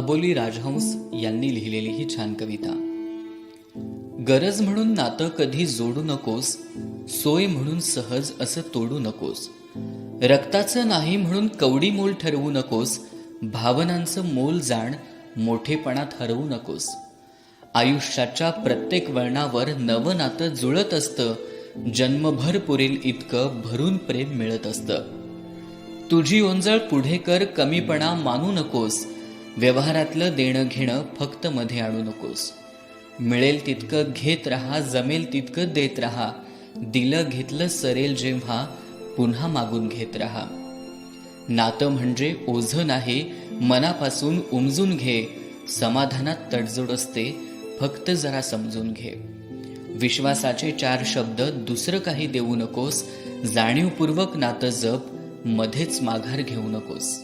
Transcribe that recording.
अबोली राजहंस यांनी लिहिलेली ही छान कविता. गरज म्हणून नातं कधी जोडू नकोस, सोय म्हणून सहज असं तोडू नकोस. रक्ताचं नाही म्हणून कवडी मोल ठरवू नकोस, भावनांचं मोल जाण मोठेपणात हरवू नकोस. आयुष्याच्या प्रत्येक वळणावर नवं नातं जुळत असतं, जन्मभर पुरेल इतकं भरून प्रेम मिळत असतं. तुझी ओंजळ पुढे कर, कमीपणा मानू नकोस, व्यवहारातलं देणं घेणं फक्त मध्ये आणू नकोस. मिळेल तितकं घेत राहा, जमेल तितकं देत राहा, दिलं घेतलं सरेल जेव्हा पुन्हा मागून घेत राहा. नातं म्हणजे ओझं नाही, मनापासून उमजून घे, समाधानात तडजोड असते, फक्त जरा समजून घे. विश्वासाचे 4 शब्द, दुसरं काही देऊ नकोस, जाणीवपूर्वक नातं जप, मध्येच माघार घेऊ नकोस.